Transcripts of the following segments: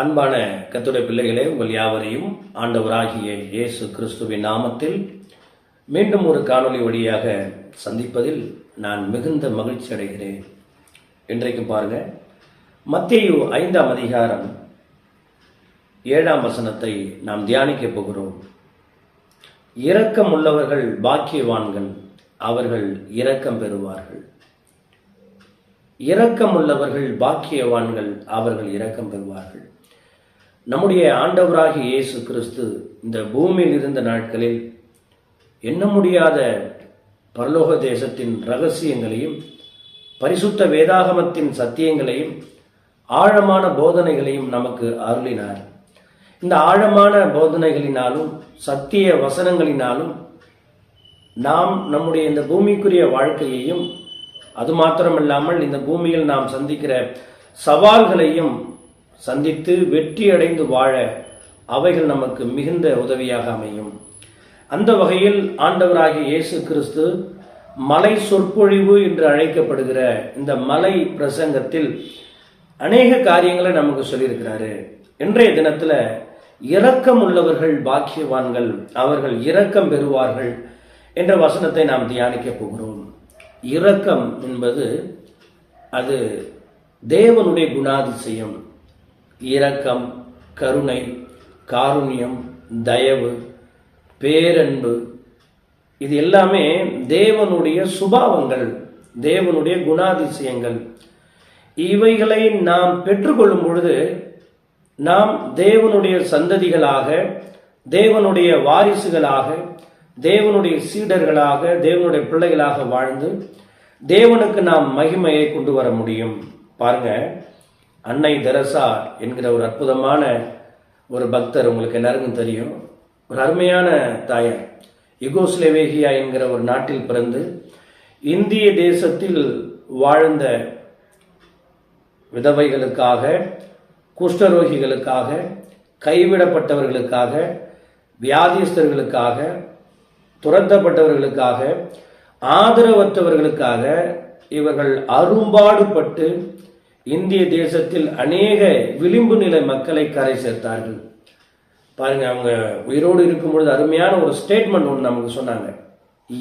அன்பான கர்த்தருடைய பிள்ளைகளே, உங்கள் யாவரையும் ஆண்டவராகிய இயேசு கிறிஸ்துவின் நாமத்தில் மீண்டும் ஒரு காணொளி வழியாக சந்திப்பதில் நான் மிகுந்த மகிழ்ச்சி அடைகிறேன். இன்றைக்கு பாருங்க, மத்தேயு 5ஆம் அதிகாரம் 7ஆம் வசனத்தை நாம் தியானிக்க போகிறோம். இரக்கம் உள்ளவர்கள் பாக்கியவான்கள், அவர்கள் இரக்கம் பெறுவார்கள். இரக்கம் உள்ளவர்கள் பாக்கியவான்கள், அவர்கள் இரக்கம் பெறுவார்கள். நம்முடைய ஆண்டவராகிய இயேசு கிறிஸ்து இந்த பூமியில் இருந்த நாட்களில் எண்ண முடியாத பரலோக தேசத்தின் ரகசியங்களையும் பரிசுத்த வேதாகமத்தின் சத்தியங்களையும் ஆழமான போதனைகளையும் நமக்கு அருளினார். இந்த ஆழமான போதனைகளினாலும் சத்திய வசனங்களினாலும் நாம் நம்முடைய இந்த பூமிக்குரிய வாழ்க்கையையும் அது மாத்திரமல்லாமல் இந்த பூமியில் நாம் சந்திக்கிற சவால்களையும் சந்தித்து வெற்றி அடைந்து வாழ அவைகள் நமக்கு மிகுந்த உதவியாக அமையும். அந்த வகையில் ஆண்டவராகிய இயேசு கிறிஸ்து மலை சொற்பொழிவு என்று அழைக்கப்படுகிற இந்த மலை பிரசங்கத்தில் அநேக காரியங்களை நமக்கு சொல்லியிருக்கிறாரு. இன்றைய தினத்தில் இரக்கம் உள்ளவர்கள் பாக்கியவான்கள், அவர்கள் இரக்கம் பெறுவார்கள் என்ற வசனத்தை நாம் தியானிக்க போகிறோம். இரக்கம் என்பது அது தேவனுடைய குணாதிசயம். இரக்கம், கருணை, காருண்யம், தயவு, பேரன்பு, இது எல்லாமே தேவனுடைய சுபாவங்கள், தேவனுடைய குணாதிசயங்கள். இவைகளை நாம் பெற்றுக்கொள்ளும் பொழுது நாம் தேவனுடைய சந்ததிகளாக, தேவனுடைய வாரிசுகளாக, தேவனுடைய சீடர்களாக, தேவனுடைய பிள்ளைகளாக வாழ்ந்து தேவனுக்கு நாம் மகிமையை கொண்டு வர முடியும். பாருங்க, அன்னை தெரசா என்கிற ஒரு அற்புதமான ஒரு பக்தர், உங்களுக்கு எல்லாருக்கும் தெரியும். ஒரு அருமையான தாயார். யுகோஸ்லோவேகியா என்கிற ஒரு நாட்டில் பிறந்து இந்திய தேசத்தில் வாழ்ந்த விதவைகளுக்காக, குஷ்டரோகிகளுக்காக, கைவிடப்பட்டவர்களுக்காக, வியாதிஸ்தர்களுக்காக, துரத்தப்பட்டவர்களுக்காக, ஆதரவற்றவர்களுக்காக இவர்கள் அரும்பாடுபட்டு இந்திய தேசத்தில் அநேக விளிம்பு நிலை மக்களை கரை சேர்த்தார்கள். பாருங்க, அவங்க உயிரோடு இருக்கும் பொழுது அருமையான ஒரு ஸ்டேட்மெண்ட் ஒன்று நமக்கு சொன்னாங்க.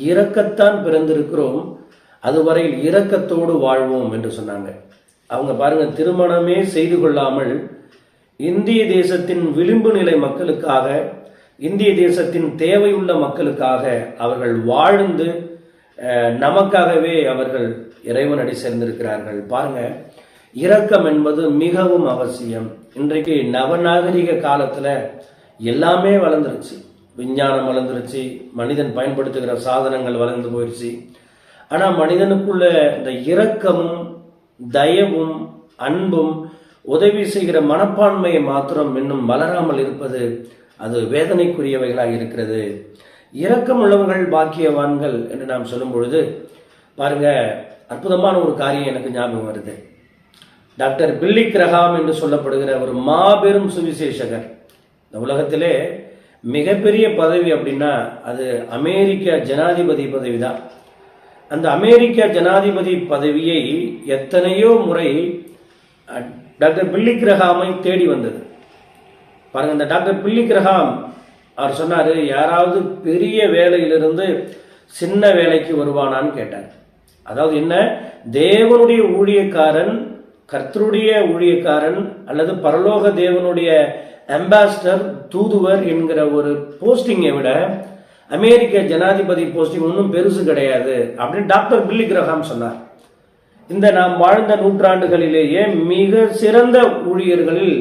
இரக்கத்தான் பிறந்திருக்கிறோம், அதுவரையில் இரக்கத்தோடு வாழ்வோம் என்று சொன்னாங்க. அவங்க பாருங்க, திருமணமே செய்து கொள்ளாமல் இந்திய தேசத்தின் விளிம்பு நிலை மக்களுக்காக, இந்திய தேசத்தின் தேவையுள்ள மக்களுக்காக அவர்கள் வாழ்ந்து நமக்காகவே அவர்கள் இறைவனடி சேர்ந்திருக்கிறார்கள். பாருங்க, இரக்கம் என்பது மிகவும் அவசியம். இன்றைக்கு நவநாகரிக காலத்துல எல்லாமே வளர்ந்துருச்சு, விஞ்ஞானம் வளர்ந்துருச்சு, மனிதன் பயன்படுத்துகிற சாதனங்கள் வளர்ந்து போயிடுச்சு. ஆனா மனிதனுக்குள்ள இந்த இரக்கமும் தயவும் அன்பும் உதவி செய்கிற மனப்பான்மையை மாத்திரம் இன்னும் வளராமல் இருப்பது அது வேதனைக்குரியவைகளாக இருக்கிறது. இரக்கம் உள்ளவர்கள் பாக்கியவான்கள் என்று நாம் சொல்லும் பொழுது பாருங்க, அற்புதமான ஒரு காரியம் எனக்கு ஞாபகம் வருது. டாக்டர் பில்லி கிரஹாம் என்று சொல்லப்படுகிற ஒரு மாபெரும் சுவிசேஷகர். இந்த உலகத்திலே மிகப்பெரிய பதவி அப்படின்னா அது அமெரிக்க ஜனாதிபதி பதவி தான். அந்த அமெரிக்க ஜனாதிபதி பதவியை எத்தனையோ முறை டாக்டர் பில்லி கிரஹாமை தேடி வந்தது. பாருங்க, இந்த டாக்டர் பில்லி கிரஹாம் அவர் சொன்னாரு, யாராவது பெரிய வேலையிலிருந்து சின்ன வேலைக்கு வருவானான்னு கேட்டார். அதாவது என்ன, தேவனுடைய ஊழியக்காரன், கர்த்தருடைய ஊழியக்காரன் அல்லது பரலோக தேவனுடைய அம்பாசிடர், தூதுவர் என்கிற ஒரு போஸ்டிங்கை விட அமெரிக்க ஜனாதிபதி போஸ்டிங் ஒன்றும் பெருசு கிடையாது அப்படின்னு டாக்டர் பில்லி கிரஹாம் சொன்னார். இந்த நாம் வாழ்ந்த நூற்றாண்டுகளிலேயே மிக சிறந்த ஊழியர்களில்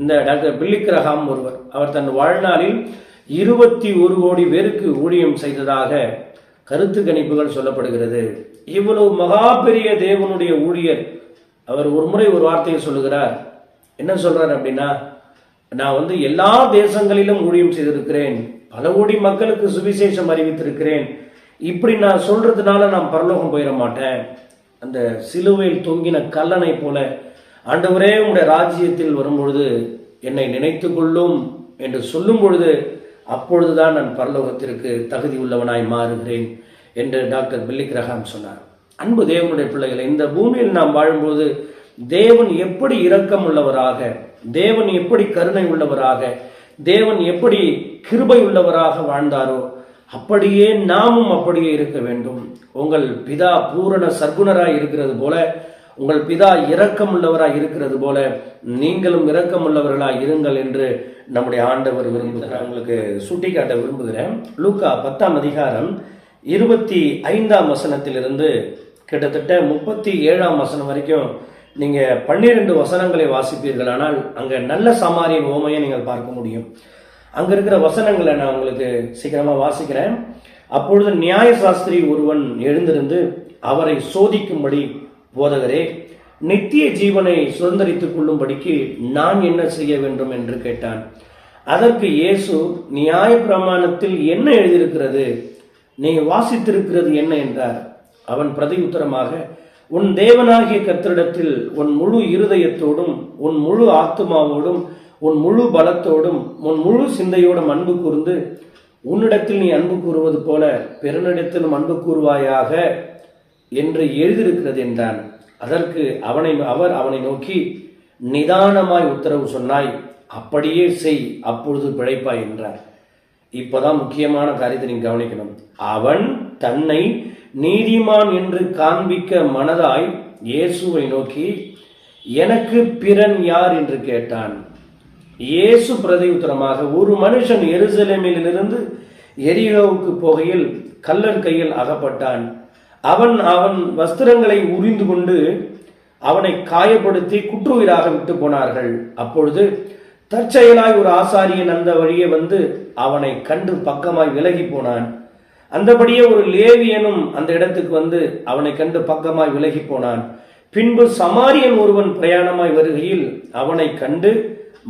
இந்த டாக்டர் பில்லி கிரஹாம் ஒருவர். அவர் தன் வாழ்நாளில் 21 கோடி பேருக்கு ஊழியம் செய்ததாக கருத்து கணிப்புகள் சொல்லப்படுகிறது. இவ்வளவு மகா பெரிய தேவனுடைய ஊழியர் அவர் ஒரு முறை ஒரு வார்த்தையை சொல்லுகிறார். என்ன சொல்றார் அப்படின்னா, நான் எல்லா தேசங்களிலும் ஊழியம் செய்திருக்கிறேன், பல கோடி மக்களுக்கு சுவிசேஷம் அறிவித்திருக்கிறேன், இப்படி நான் சொல்றதுனால நான் பரலோகம் போயிட மாட்டேன். அந்த சிலுவையில் தொங்கின கல்லனை போல ஆண்டவரே உங்களுடைய ராஜ்யத்தில் வரும்பொழுது என்னை நினைத்து கொள்ளும் என்று சொல்லும் பொழுது அப்பொழுதுதான் நான் பரலோகத்திற்கு தகுதி உள்ளவனாய் மாறுகிறேன் என்று டாக்டர் பில்லி கிரஹாம் சொன்னார். அன்பு தேவனுடைய பிள்ளைகளை, இந்த பூமியில் நாம் வாழும்போது தேவன் எப்படி இரக்கம் உள்ளவராக, தேவன் எப்படி கருணை உள்ளவராக, தேவன் எப்படி கிருபை உள்ளவராக வாழ்ந்தாரோ அப்படியே நாமும் அப்படியே இருக்க வேண்டும். உங்கள் பிதா பூரண சர்க்குணராய் இருக்கிறது போல, உங்கள் பிதா இரக்கம் உள்ளவராய் இருக்கிறது போல நீங்களும் இரக்கம் உள்ளவர்களாய் இருங்கள் என்று நம்முடைய ஆண்டவர் விரும்புகிறார். உங்களுக்கு சுட்டிக்காட்ட விரும்புகிறேன். லூக்கா 10ஆம் அதிகாரம் 25ஆம் வசனத்திலிருந்து கிட்டத்தட்ட 37ஆம் வசனம் வரைக்கும் நீங்க 12 வசனங்களை வாசிப்பீர்களானால் அங்க நல்ல சமாரியன் ஓமையை நீங்கள் பார்க்க முடியும். அங்க இருக்கிற வசனங்களை நான் உங்களுக்கு சீக்கிரமா வாசிக்கிறேன். அப்பொழுது நியாய சாஸ்திரி ஒருவன் எழுந்திருந்து அவரை சோதிக்கும்படி, போதகரே, நித்திய ஜீவனை சுதந்திரித்துக் கொள்ளும்படிக்கு நான் என்ன செய்ய வேண்டும் என்று கேட்டான். அதற்கு இயேசு, நியாய பிரமாணத்தில் என்ன எழுதியிருக்கிறது, நீங்க வாசித்திருக்கிறது என்ன என்றார். அவன் பிரதியுத்தரமாக, உன் தேவனாகிய கர்த்தரிடத்தில் உன் முழு இருதயத்தோடும், உன் முழு ஆத்துமாவோடும், உன் முழு பலத்தோடும், உன் முழு சிந்தையோடும் அன்பு கூர்ந்து, உன்னிடத்தில் நீ அன்பு கூறுவது போல பிறனிடத்திலும் அன்பு கூறுவாயாக என்று எழுதியிருக்கிறது என்றான். அதற்கு அவர் அவனை நோக்கி, நிதானமாய் உத்தரவு சொன்னாய், அப்படியே செய், அப்பொழுது பிழைப்பாய் என்றார். இப்பதான் முக்கியமான காரியத்தை நீங்க கவனிக்கணும். அவன் தன்னை நீதிமான் என்று காண்பிக்க மனதாய் இயேசுவை நோக்கி, எனக்கு பிறன் யார் என்று கேட்டான். இயேசு பிரதியுத்தரமாக, ஒரு மனுஷன் எருசலேமிலிருந்து எரிகோவுக்கு போகையில் கள்ளர் கையில் அகப்பட்டான். அவன் வஸ்திரங்களை உரிந்து கொண்டு அவனை காயப்படுத்தி குற்றுயிராக விட்டு போனார்கள். அப்பொழுது தற்செயலாய் ஒரு ஆசாரியன் அந்த வழியே வந்து அவனை கண்டு பக்கமாய் விலகி போனான். அந்தபடியே ஒரு லேவியனும் அந்த இடத்துக்கு வந்து அவனை கண்டு பக்கமாய் விலகி போனான். பின்பு சமாரியன் ஒருவன் பிரயாணமாய் வருகையில் அவனை கண்டு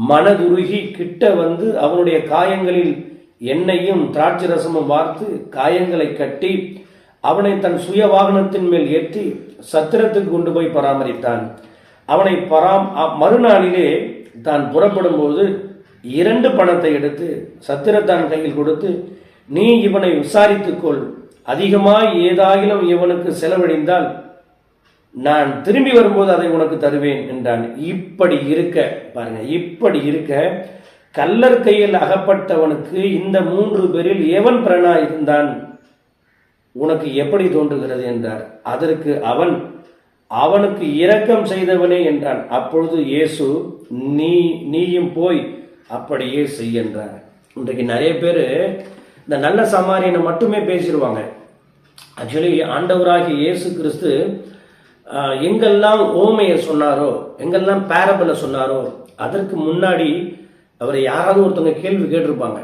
மனதுருகி கிட்ட வந்து அவனுடைய காயங்களில் எண்ணெயும் திராட்சை ரசமும் வார்த்து காயங்களை கட்டி அவனை தன் சுய வாகனத்தின் மேல் ஏற்றி சத்திரத்துக்கு கொண்டு போய் பராமரித்தான். அவனை மறுநாளிலே தான் புறப்படும் போது 2 பணத்தை எடுத்து சத்திரத்தான் கையில் கொடுத்து, நீ இவனை விசாரித்துக்கொள், அதிகமாய் ஏதாயிலும் இவனுக்கு செலவழிந்தால் நான் திரும்பி வரும்போது அதை உனக்கு தருவேன் என்றான். இப்படி இருக்க பாருங்க, இப்படி இருக்க கள்ளர் கையில் அகப்பட்டவனுக்கு இந்த 3 பேரில் எவன் பிறனா இருந்தான், உனக்கு எப்படி தோன்றுகிறது என்றார். அதற்கு அவன், அவனுக்கு இரக்கம் செய்தவனே என்றான். அப்பொழுது இயேசு, நீயும் போய் அப்படியே செய் என்றார். இன்றைக்கு நிறைய பேர் இந்த நல்ல சமாரியனை மட்டுமே பேசிடுவாங்க. ஆக்சுவலி ஆண்டவராகிய இயேசு கிறிஸ்து எங்கெல்லாம் ஓமையை சொன்னாரோ, எங்கெல்லாம் பேரபிளை சொன்னாரோ, அதற்கு முன்னாடி அவரை யாராவது ஒருத்தவங்க கேள்வி கேட்டிருப்பாங்க.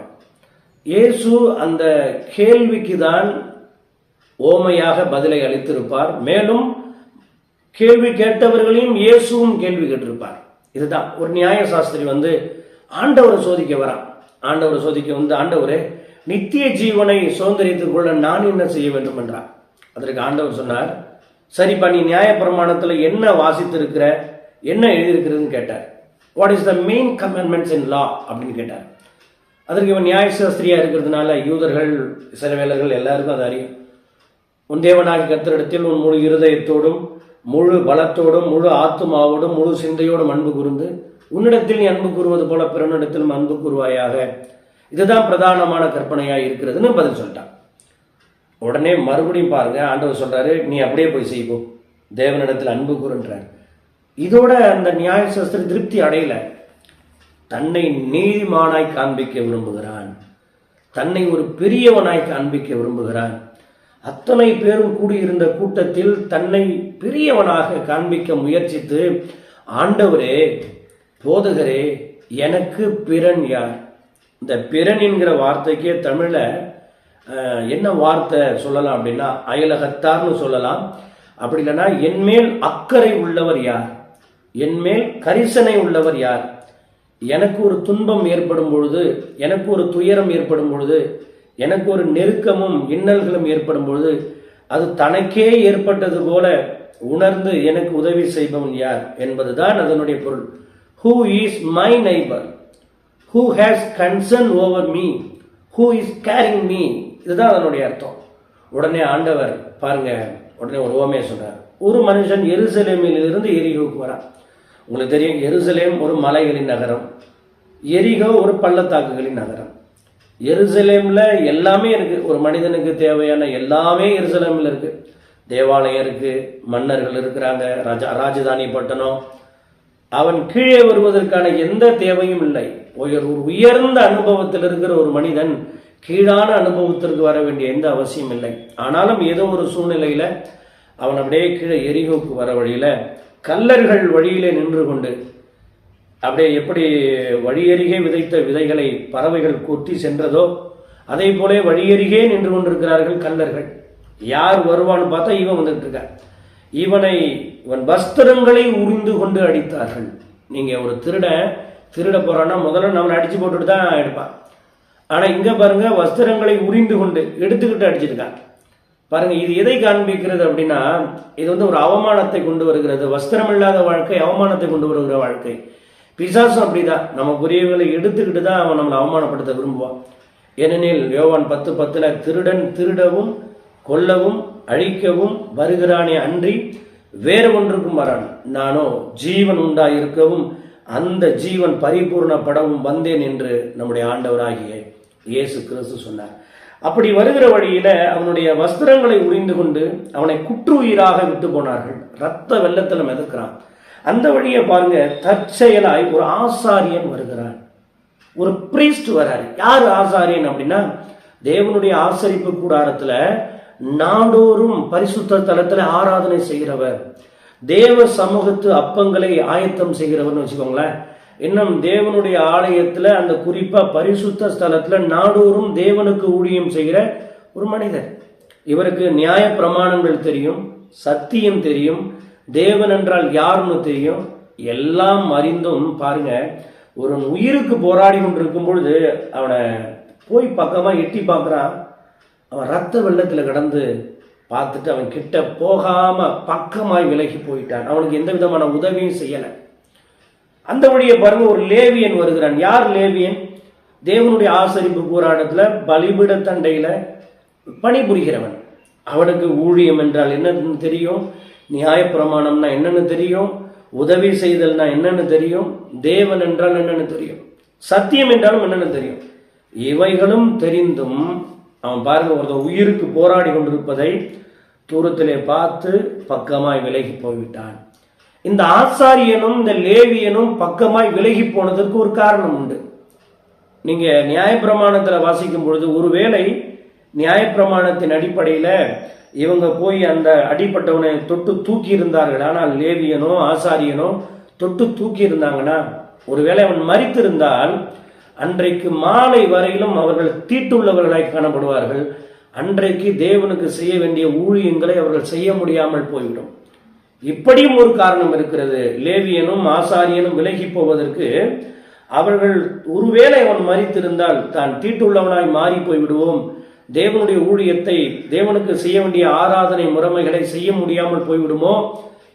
இயேசு அந்த கேள்விக்கு தான் ஓமையாக பதிலை அளித்திருப்பார். மேலும் கேள்வி கேட்டவர்களையும் இயேசுவும் கேள்வி கேட்டிருப்பார். இதுதான் ஒரு நியாய சாஸ்திரி வந்து ஆண்டவரை சோதிக்க வரான். ஆண்டவரை சோதிக்க வந்து, ஆண்டவரே, நித்திய ஜீவனை சுதந்திரித்துக் கொள்ள நான் என்ன செய்ய வேண்டும் என்றார். அதற்கு ஆண்டவர் சொன்னார், சரிப்பா, நீ நியாய பிரமாணத்தில் என்ன வாசித்திருக்கிற, என்ன எழுதியிருக்கிறதுன்னு கேட்டார். What is the main commandments in law அப்படின்னு கேட்டார். அதற்கு இவன் நியாய சாஸ்திரியா இருக்கிறதுனால யூதர்கள் இஸ்ரவேலர்கள் எல்லாருக்கும் அது அறியும். உன் தேவனாகிய கர்த்தரிடத்தில் உன் முழு இருதயத்தோடும், முழு பலத்தோடும், முழு ஆத்துமாவோடும், முழு சிந்தையோடும் அன்பு கூர்ந்து, உன்னிடத்தில் நீ அன்பு கூறுவது போல பிறனிடத்திலும் அன்பு கூறுவாயாக. இதுதான் பிரதானமான கற்பனையாக இருக்கிறதுன்னு பதில் சொல்லிட்டான். உடனே மறுபடியும் பாருங்க, ஆண்டவர் சொல்றாரு, நீ அப்படியே போய் செய்வோம், தேவனிடத்தில் அன்பு கூறுன்றார். இதோட அந்த நியாய சாஸ்திரி திருப்தி அடையல. தன்னை நீதிமானாய் காண்பிக்க விரும்புகிறான், தன்னை ஒரு பெரியவனாய் காண்பிக்க விரும்புகிறான். அத்தனை பேரும் கூடியிருந்த கூட்டத்தில் தன்னை பெரியவனாக காண்பிக்க முயற்சித்து, ஆண்டவரே, போதகரே, எனக்கு பிறன் யார்? இந்த பிறன் என்கிற வார்த்தைக்கே தமிழ்ல என்ன வார்த்தை சொல்லலாம் அப்படின்னா, அயலகத்தார்னு சொல்லலாம். அப்படி இல்லைன்னா, என்மேல் அக்கறை உள்ளவர் யார், என்மேல் கரிசனை உள்ளவர் யார்? எனக்கு ஒரு துன்பம் ஏற்படும் பொழுது, எனக்கு ஒரு துயரம் ஏற்படும் பொழுது, எனக்கு ஒரு நெருக்கமும் இன்னல்களும் ஏற்படும் பொழுது அது தனக்கே ஏற்பட்டது போல உணர்ந்து எனக்கு உதவி செய்பவன் யார் என்பதுதான் அதனுடைய பொருள். Who is my neighbor? Who has concern over me? Who is carrying me? இதுதான் அதனுடைய அர்த்தம். உடனே ஆண்டவர் பாருங்க, உடனே ஒரு ஓமையை சொல்றார். ஒரு மனுஷன் எருசலேமில் இருந்து எரிகோவுக்கு வரான். உங்களுக்கு தெரியும், எருசலேம் ஒரு மலைகளின் நகரம், எரிகோ ஒரு பள்ளத்தாக்குகளின் நகரம். எருசலேம்ல எல்லாமே இருக்கு, ஒரு மனிதனுக்கு தேவையான எல்லாமே எருசலேம்ல இருக்கு. தேவாலயம் இருக்கு, மன்னர்கள் இருக்கிறாங்க, ராஜதானி பட்டணம். அவன் கீழே வருவதற்கான எந்த தேவையும் இல்லை. ஒரு உயர்ந்த அனுபவத்தில் இருக்கிற ஒரு மனிதன் கீழான அனுபவத்திற்கு வர வேண்டிய எந்த அவசியம் இல்லை. ஆனாலும் ஏதோ ஒரு சூழ்நிலையில அவன் அப்படியே கீழே எரிகோவுக்கு வர வழியில கல்லர்கள் வழியிலே நின்று கொண்டு அப்படியே எப்படி வழியருகே விதைத்த விதைகளை பறவைகள் கொத்தி சென்றதோ அதே போல வழியருகே நின்று கொண்டிருக்கிறார்கள் கல்லர்கள். யார் வருவான்னு பார்த்தா இவன் வந்துட்டு இருக்கான். இவன் வஸ்திரங்களை உரிந்து கொண்டு அடித்தார்கள். நீங்க ஒரு திருட போறான்னா முதல்ல நம்மளை அடிச்சு போட்டுட்டு தான் எடுப்பான். ஆனா இங்க பாருங்க, வஸ்திரங்களை உரிந்து கொண்டு எடுத்துக்கிட்டு அடிச்சிருக்கான். பாருங்க, இது எதை காண்பிக்கிறது அப்படின்னா, இது ஒரு அவமானத்தை கொண்டு வருகிறது. வஸ்திரம் இல்லாத வாழ்க்கை அவமானத்தை கொண்டு வருகிற வாழ்க்கை. பிசாசும் அப்படிதான், நமக்குரியவர்களை எடுத்துக்கிட்டு தான் அவன் நம்மளை அவமானப்படுத்த விரும்புவான். ஏனெனில் யோவான் 10:10 திருடன் திருடவும் கொல்லவும் அழிக்கவும் வருகிறானே அன்றி வேறு ஒன்றுக்கும் வரான், நானோ ஜீவன் உண்டாயிருக்கவும் அந்த ஜீவன் பரிபூர்ணப்படவும் வந்தேன் என்று நம்முடைய ஆண்டவராகிய இயேசு கிறிஸ்து சொன்னார். அப்படி வருகிற வழியில அவனுடைய வஸ்திரங்களை உரிந்து கொண்டு அவனை குற்றுயிராக விட்டு போனார்கள். ரத்த வெள்ளத்துல மிதக்கிறான். அந்த வழியை பாருங்க, தற்செயலாய் ஒரு ஆசாரியன் வருகிறான், ஒரு பிரீஸ்ட் வராரு. யார் ஆசாரியன் அப்படின்னா, தேவனுடைய ஆசரிப்பு கூடாரத்துல நாடோறும் பரிசுத்த தலத்துல ஆராதனை செய்கிறவர், தேவ சமூகத்து அப்பங்களை ஆயத்தம் செய்கிறவர்னு வச்சுக்கோங்களேன். இன்னும் தேவனுடைய ஆலயத்துல அந்த குறிப்பா பரிசுத்த ஸ்தலத்துல நாடோறும் தேவனுக்கு ஊழியம் செய்கிற ஒரு மனிதர். இவருக்கு நியாய பிரமாணங்கள் தெரியும், சத்தியம் தெரியும், தேவன் என்றால் யாருன்னு தெரியும். எல்லாம் அறிந்தும் பாருங்க, ஒரு உயிருக்கு போராடி கொண்டிருக்கும் பொழுது அவனை போய் பக்கமா எட்டி பார்க்கிறான். அவன் ரத்த வெள்ளத்துல கடந்து பார்த்துட்டு அவன் கிட்ட போகாம பக்கமாய் விலகி போயிட்டான். அவனுக்கு எந்த விதமான உதவியும் செய்யலை. அந்த வழியை பாருங்க, ஒரு லேவியன் வருகிறான். யார் லேவியன்? தேவனுடைய ஆசரிப்பு கூறாடத்துல பலிபீட தண்டையில பணிபுரிகிறவன். அவனுக்கு ஊழியம் என்றால் என்னன்னு தெரியும், நியாயப்பிரமாணம்னா என்னன்னு தெரியும், உதவி செய்தல்னா என்னன்னு தெரியும், தேவன் என்றால் என்னன்னு தெரியும், சத்தியம் என்றாலும் என்னன்னு தெரியும். இவைகளும் தெரிந்தும் அவன் பாருங்க, ஒரு உயிருக்கு போராடி கொண்டிருப்பதை தூரத்திலே பார்த்து பக்கமாய் விலகி போய்விட்டான். இந்த ஆசாரியனும் இந்த லேவியனும் பக்கமாய் விலகி போனதற்கு ஒரு காரணம் உண்டு. நீங்க நியாயப்பிரமாணத்துல வாசிக்கும் பொழுது, ஒருவேளை நியாயப்பிரமாணத்தின் அடிப்படையில இவங்க போய் அந்த அடிப்பட்டவனை தொட்டு தூக்கி இருந்தார்கள், ஆனால் லேவியனோ ஆசாரியனோ தொட்டு தூக்கி இருந்தாங்கன்னா, ஒருவேளை அவன் மரித்திருந்தால் அன்றைக்கு மாலை வரையிலும் அவர்கள் தீட்டுள்ளவர்களாய் காணப்படுவார்கள். அன்றைக்கு தேவனுக்கு செய்ய வேண்டிய ஊழியங்களை அவர்கள் செய்ய முடியாமல் போய்விடும். இப்படியும் ஒரு காரணம் இருக்கிறது. லேவியனும் ஆசாரியனும் விலகி போவதற்கு, அவர்கள் ஒருவேளை அவன் மரித்திருந்தால் தான் தீட்டுள்ளவனாய் மாறி போய்விடுவோம், தேவனுடைய ஊழியத்தை தேவனுக்கு செய்ய வேண்டிய ஆராதனை முறைமைகளை செய்ய முடியாமல் போய்விடுமோ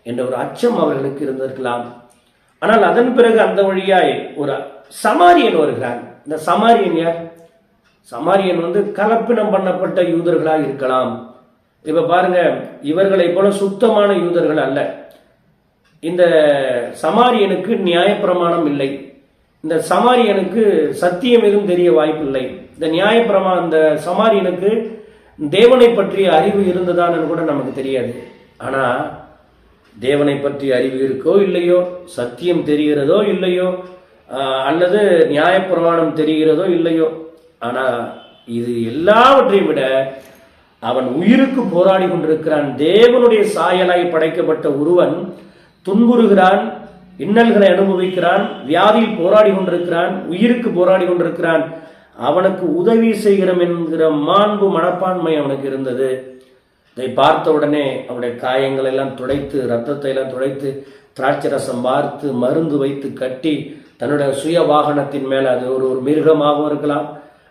என்ற ஒரு அச்சம் அவர்களுக்கு இருந்திருக்கலாம். ஆனால் அதன் பிறகு அந்த வழியாய் ஒரு சமாரியன் வருகிறான். இந்த சமாரியன் யார்? சமாரியன் கலப்பினம் பண்ணப்பட்ட யூதர்களாக இருக்கலாம். இப்ப பாருங்க, இவர்களை போல சுத்தமான யூதர்கள் அல்ல. இந்த சமாரியனுக்கு நியாயப்பிரமாணம் இல்லை, இந்த சமாரியனுக்கு சத்தியம் எதுவும் தெரிய வாய்ப்பில்லை. இந்த சமாரியனுக்கு தேவனை பற்றிய அறிவு இருந்ததான்னு கூட நமக்கு தெரியாது. ஆனா தேவனை பற்றிய அறிவு இருக்கோ இல்லையோ, சத்தியம் தெரிகிறதோ இல்லையோ, அல்லது நியாயப்பிரமாணம் தெரிகிறதோ இல்லையோ, ஆனா இது எல்லாவற்றையும் விட அவன் உயிருக்கு போராடி கொண்டிருக்கிறான். தேவனுடைய சாயலாய் படைக்கப்பட்ட ஒருவன் துன்புறுகிறான், இன்னல்களை அனுபவிக்கிறான், வியாதியில் போராடி கொண்டிருக்கிறான், உயிருக்கு போராடி கொண்டிருக்கிறான். அவனுக்கு உதவி செய்கிறோம் என்கிற மாண்பு மனப்பான்மை அவனுக்கு இருந்தது. இதை பார்த்த உடனே அவனுடைய காயங்கள் எல்லாம் துடைத்து, ரத்தத்தை எல்லாம் துடைத்து, திராட்சை ரசம் பார்த்து, மருந்து வைத்து கட்டி, தன்னுடைய சுய வாகனத்தின் மேல, அது ஒரு மிருகமாகவும் இருக்கலாம்,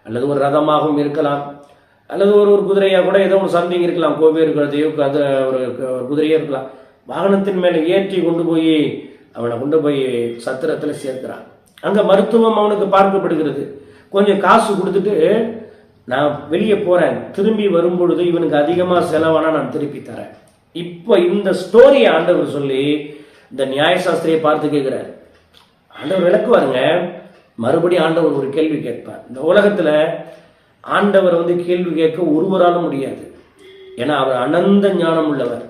அல்லது ஒரு ரதமாகவும் இருக்கலாம், அல்லது ஒரு குதிரையா கூட ஏதோ ஒன்று சந்தைங்க இருக்கலாம், கோவேறு கழுதையோ அது ஒரு குதிரையோ இருக்கலாம். வாகனத்தின் மேல ஏற்றி கொண்டு போய் அவனை கொண்டு போய் சத்திரத்துல சேர்க்கிறான். அங்க மருத்துவம் அவனுக்கு பார்க்கப்படுகிறது. கொஞ்சம் காசு கொடுத்துட்டு நான் வெளியே போறேன், திரும்பி வரும்பொழுது இவனுக்கு அதிகமா செலவானா நான் திருப்பி தரேன். இப்ப இந்த ஸ்டோரியை ஆண்டவர் சொல்லி இந்த நியாயசாஸ்திரியை பார்த்து கேட்கிறார். ஆண்டவர் விளக்குவாருங்க. மறுபடியும் ஆண்டவர் ஒரு கேள்வி கேட்பார். இந்த உலகத்துல ஆண்டவர் கேள்வி கேட்க ஒருவராலும் முடியாது. ஏன்னா அவர் அனந்த ஞானம் உள்ளவர்,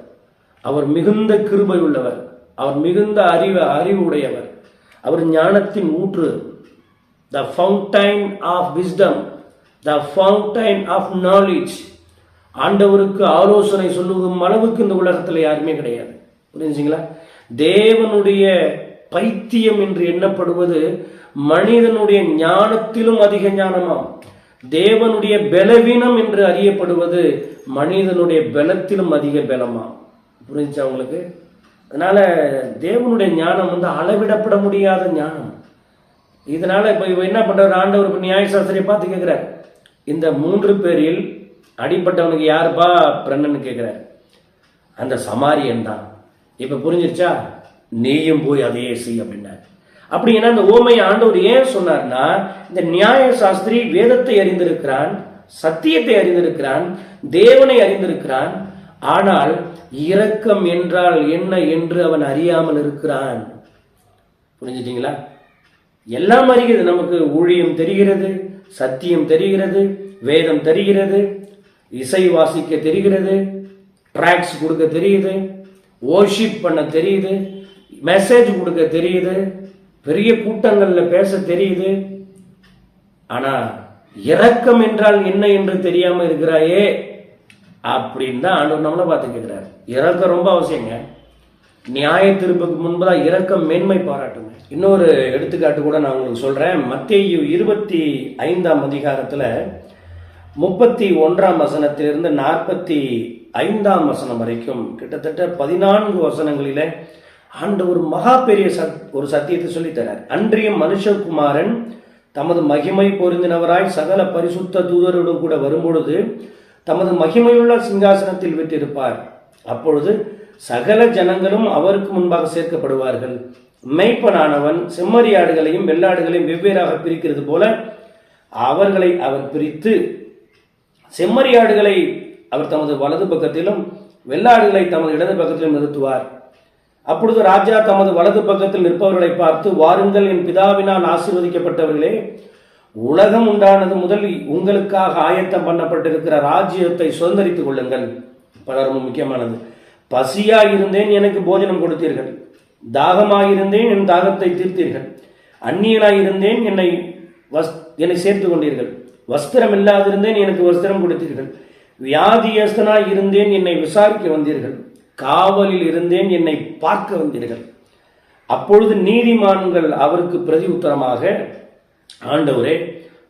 அவர் மிகுந்த கிருபை உள்ளவர், அவர் மிகுந்த அறிவு உடையவர், அவர் ஞானத்தின் ஊற்று, the fountain of wisdom, the fountain of knowledge. ஆண்டவருக்கு ஆலோசனை சொல்லும் அளவுக்கு இந்த உலகத்தில் யாருமே கிடையாது. புரிஞ்சுங்களா? தேவனுடைய பைத்தியம் என்று எண்ணப்படுவது மனிதனுடைய ஞானத்திலும் அதிக ஞானமாம். தேவனுடைய பலவீனம் என்று அறியப்படுவது மனிதனுடைய பலத்திலும் அதிக பலமாம். புரிஞ்சா உங்களுக்கு? அதனால தேவனுடைய ஞானம் அளவிடப்பட முடியாத ஞானம். இதனால இப்ப என்ன பண்றாரு ஆண்டவர்? நியாயசாஸ்திரியை பார்த்து கேட்கிறார், இந்த 3 பேரில் அடிப்பட்டவனுக்கு யாருப்பா பிரண்ணன்னு கேட்கிறார். அந்த சமாரியன் தான். இப்ப புரிஞ்சிருச்சா? நீயும் போய் அதையே செய் அப்படின்னார். அப்படின்னா இந்த ஓமையை ஆண்டவர் ஏன் சொன்னார்னா, இந்த நியாயசாஸ்திரி வேதத்தை அறிந்திருக்கிறான், சத்தியத்தை அறிந்திருக்கிறான், தேவனை அறிந்திருக்கிறான், ஆனால் இரக்கம் என்றால் என்ன என்று அவன் அறியாமல் இருக்கிறான். புரிஞ்சுட்டீங்களா? எல்லாம் அறிகிறது. நமக்கு ஊழியம் தெரிகிறது, சத்தியம் தெரிகிறது, வேதம் தெரிகிறது, இசை வாசிக்க தெரிகிறது, ட்ராக்ஸ் கொடுக்க தெரியுது, வர்ஷிப் பண்ண தெரியுது, மெசேஜ் கொடுக்க தெரியுது, பெரிய கூட்டங்கள்ல பேச தெரியுது. ஆனா இரக்கம் என்றால் என்ன என்று தெரியாம இருக்கிறாயே அப்படின்னு தான் ஆண்டவர் நம்மளை பார்த்து கேட்கிறார். இரக்கம் ரொம்ப அவசியங்க. நியாய தீர்ப்புக்கு முன்பதான் இரக்கம் மேன்மை பாராட்டுங்க. இன்னொரு எடுத்துக்காட்டு கூட நான் உங்களுக்கு சொல்றேன். மத்தேயு 25ஆம் அதிகாரத்துல 31ஆம் வசனத்திலிருந்து 45ஆம் வசனம் வரைக்கும் கிட்டத்தட்ட 14 வசனங்களில ஆண்டவர் மகா பெரிய ஒரு சத்தியத்தை சொல்லி தரார். அன்றியும் மனுஷகுமாரன் தமது மகிமை பொருந்தினவராய் சகல பரிசுத்த தூதரோடும் கூட வரும்பொழுது தமது மகிமையுள்ள சிங்காசனத்தில் விட்டிருப்பார். அப்பொழுது சகல ஜனங்களும் அவருக்கு முன்பாக சேர்க்கப்படுவார்கள். மெய்ப்பனானவன் செம்மறியாடுகளையும் வெள்ளாடுகளையும் வெவ்வேறாக பிரிக்கிறது போல அவர்களை அவர் பிரித்து செம்மறியாடுகளை அவர் தமது வலது பக்கத்திலும் வெள்ளாடுகளை தமது இடது பக்கத்திலும் நிறுத்துவார். அப்பொழுது ராஜா தமது வலது பக்கத்தில் நிற்பவர்களை பார்த்து, வாருங்கள் என் பிதாவினால் ஆசீர்வதிக்கப்பட்டவர்களே, உலகம் உண்டானது முதல் உங்களுக்காக ஆயத்தம் பண்ணப்பட்டிருக்கிற ராஜ்யத்தை சுதந்திரித்துக் கொள்ளுங்கள். ரொம்ப முக்கியமானது. பசியாயிருந்தேன், எனக்கு போஜனம் கொடுத்தீர்கள். தாகமாயிருந்தேன், என் தாகத்தை தீர்த்தீர்கள். அந்நியனாயிருந்தேன், என்னை சேர்த்து கொண்டீர்கள். வஸ்திரம் இல்லாதிருந்தேன், எனக்கு வஸ்திரம் கொடுத்தீர்கள். வியாதியஸ்தனாய் இருந்தேன், என்னை விசாரிக்க வந்தீர்கள். காவலில் இருந்தேன், என்னை பார்க்க வந்தீர்கள். அப்பொழுது நீதிமான்கள் அவருக்கு பிரதி உத்தரமாக, ஆண்டவரே,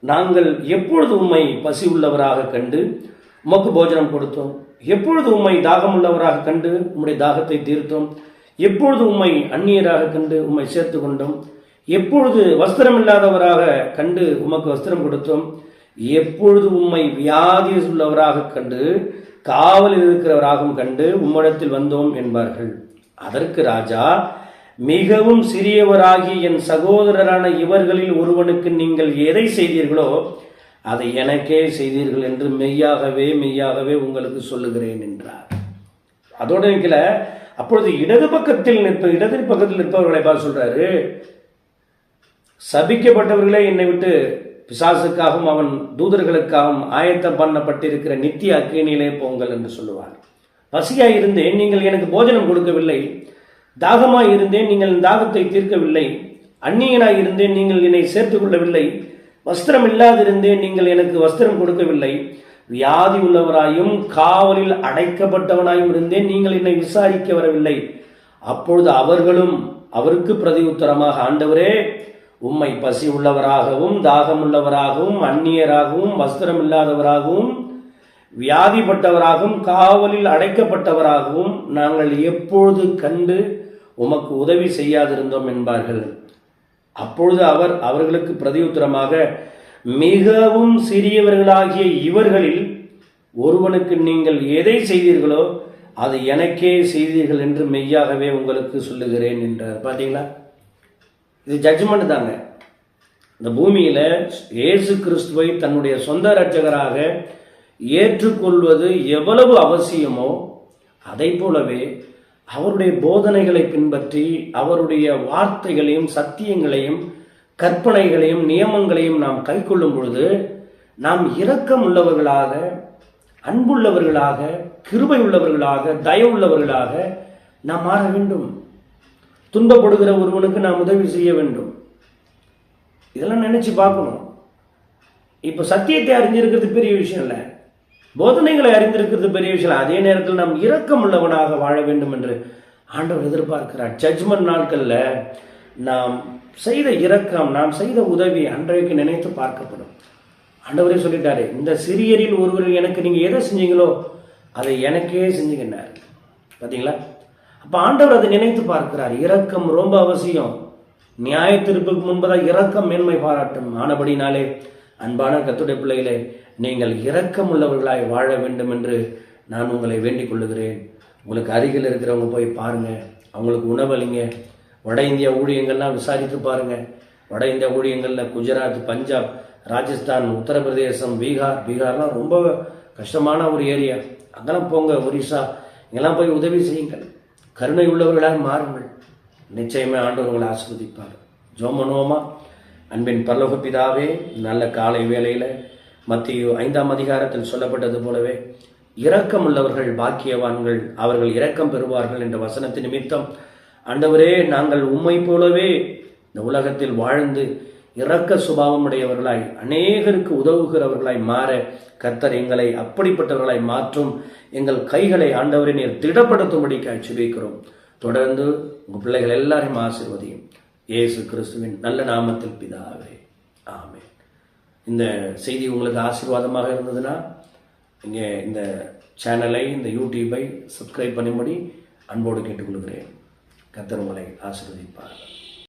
நாங்கள் எப்பொழுது உம்மை பசி உள்ளவராக கண்டு உமக்கு போஜனம் கொடுத்தோம்? எப்பொழுது உம்மை தாகம் உள்ளவராக கண்டு உம்முடைய தாகத்தை தீர்த்தோம்? எப்பொழுது உம்மை அந்நியராக கண்டு உம்மை சேர்த்து கொண்டோம்? எப்பொழுது வஸ்திரம் இல்லாதவராக கண்டு உமக்கு வஸ்திரம் கொடுத்தோம்? எப்பொழுது உம்மை வியாதி உள்ளவராக கண்டு காவலில் இருக்கிறவராகவும் கண்டு உம்மிடத்தில் வந்தோம் என்பார்கள். அதற்கு ராஜா, மிகவும் சிறியவராகி என் சகோதரரான இவர்களில் ஒருவனுக்கு நீங்கள் எதை செய்தீர்களோ அதை எனக்கே செய்தீர்கள் என்று மெய்யாகவே மெய்யாகவே உங்களுக்கு சொல்லுகிறேன் என்றார். அதோட நிற்கல. அப்பொழுது இடது பக்கத்தில் நிற்பவர்களை பார்த்து சொல்றாரு, சபிக்கப்பட்டவர்களே, என்னை விட்டு பிசாசுக்காகவும் அவன் தூதர்களுக்காகவும் ஆயத்தம் பண்ணப்பட்டிருக்கிற நித்திய அக்கினியிலே போங்கள் என்று சொல்லுவார். பசியாய் இருந்தேன், நீங்கள் எனக்கு போஜனம் கொடுக்கவில்லை. தாகமாய் இருந்தேன், நீங்கள் தாகத்தை தீர்க்கவில்லை. அந்நியனாய் இருந்தேன், நீங்கள் என்னை சேர்த்துக் கொள்ளவில்லை. வஸ்திரம் இல்லாதிருந்தேன், நீங்கள் எனக்கு வஸ்திரம் கொடுக்கவில்லை. வியாதி உள்ளவராயும் காவலில் அடைக்கப்பட்டவனாயும் இருந்தேன், நீங்கள் என்னை விசாரிக்க வரவில்லை. அப்பொழுது அவர்களும் அவருக்கு பிரதி உத்தரமாக, ஆண்டவரே, உம்மை பசி உள்ளவராகவும் தாகம் உள்ளவராகவும் அந்நியராகவும் வஸ்திரம் இல்லாதவராகவும் வியாதிப்பட்டவராகவும் காவலில் அடைக்கப்பட்டவராகவும் நாங்கள் எப்பொழுது கண்டு உமக்கு உதவி செய்யாதிருந்தோம் என்பார்கள். அப்பொழுது அவர் அவர்களுக்கு பிரதியுத்தரமாக, மிகவும் சிறியவர்களாகிய இவர்களில் ஒருவனுக்கு நீங்கள் எதை செய்தீர்களோ அதை எனக்கே செய்தீர்கள் என்று மெய்யாகவே உங்களுக்கு சொல்லுகிறேன் என்றார். பார்த்தீங்களா? இது ஜட்ஜ்மெண்ட் தாங்க. இந்த பூமியில இயேசு கிறிஸ்துவை தன்னுடைய சொந்த இரட்சகராக ஏற்றுக்கொள்வது எவ்வளவு அவசியமோ அதை போலவே அவருடைய போதனைகளை பின்பற்றி அவருடைய வார்த்தைகளையும் சத்தியங்களையும் கற்பனைகளையும் நியமங்களையும் நாம் கைக்கொள்ளும் பொழுது நாம் இரக்கம் உள்ளவர்களாக, அன்புள்ளவர்களாக, கிருபை உள்ளவர்களாக, தயவுள்ளவர்களாக நாம் மாற வேண்டும். துன்பப்படுகிற ஒருவனுக்கு நாம் உதவி செய்ய வேண்டும். இதெல்லாம் நினைச்சு பார்க்கணும். இப்ப சத்தியத்தை அறிஞ்சிருக்கிறது பெரிய விஷயம் இல்லை, போதனைகளை அறிந்திருக்கிறது பெரிய விஷயம். அதே நேரத்தில் நாம் இரக்கம் உள்ளவனாக வாழ வேண்டும் என்று ஆண்டவர் எதிர்பார்க்கிறார். ஜட்ஜ்மெண்ட் நாட்கள்ல நாம் செய்த இரக்கம், நாம் செய்த உதவி அன்றைக்கு நினைத்து பார்க்கப்படும். ஆண்டவரே சொல்லிட்டாரு, இந்த சிறியரில் ஒருவர் எனக்கு நீங்க எதை செஞ்சீங்களோ அதை எனக்கே செஞ்சுக்கினார். பார்த்தீங்களா? அப்ப ஆண்டவர் அதை நினைத்து பார்க்கிறார். இரக்கம் ரொம்ப அவசியம். நியாய தீர்ப்புக்கு முன்பதாக இரக்கம் மேன்மை பாராட்டும். ஆனபடினாலே அன்பான கர்த்தருடைய பிள்ளைகளே, நீங்கள் இரக்கம் உள்ளவர்களாய் வாழ வேண்டும் என்று நான் உங்களை வேண்டிக் கொள்ளுகிறேன். உங்களுக்கு அருகில் இருக்கிறவங்க போய் பாருங்க, அவங்களுக்கு உணவளிங்க. வட இந்தியா ஊழியங்கள்லாம் விசாரித்து பாருங்க. வட இந்தியா ஊழியங்களில் குஜராத், பஞ்சாப், ராஜஸ்தான், உத்தரப்பிரதேசம், பீகார்லாம் ரொம்ப கஷ்டமான ஒரு ஏரியா. அங்கெல்லாம் போங்க, ஒரிசா, இங்கெல்லாம் போய் உதவி செய்யுங்கள். கருணை உள்ளவர்களாக மாறுங்கள். நிச்சயமே ஆண்டவர் உங்களை ஆசீர்வதிப்பார். ஜெபம் பண்ணுவோமா? அன்பின் பரலோக பிதாவே, நல்ல காலை வேளையில் மத்தேயு 5ஆம் அதிகாரத்தில் சொல்லப்பட்டது போலவே இரக்கம் உள்ளவர்கள் பாக்கியவான்கள், அவர்கள் இரக்கம் பெறுவார்கள் என்ற வசனத்தின் நிமித்தம் ஆண்டவரே, நாங்கள் உம்மை போலவே இந்த உலகத்தில் வாழ்ந்து இரக்க சுபாவம் உடையவர்களாய் அநேகருக்கு உதவுகிறவர்களாய் மாற கர்த்தர் எங்களை அப்படிப்பட்டவர்களாய் மாற்றும். எங்கள் கைகளை ஆண்டவரை நீர் திடப்படுத்தும்படிக்காய் ஜெபிக்கிறோம். தொடர்ந்து உங்கள் பிள்ளைகள் எல்லாரையும் ஆசீர்வதியும். இயேசு கிறிஸ்துவின் நல்ல நாமத்தில் பிதாவே, ஆமென். இந்த செய்தி உங்களுக்கு ஆசீர்வாதமாக இருந்ததுன்னா இங்கே இந்த சேனலை, இந்த யூடியூபை சப்ஸ்கிரைப் பண்ணும்படி அன்போடு கேட்டுக்கொள்கிறேன். கர்த்தர் உங்களை ஆசீர்வதிப்பார்.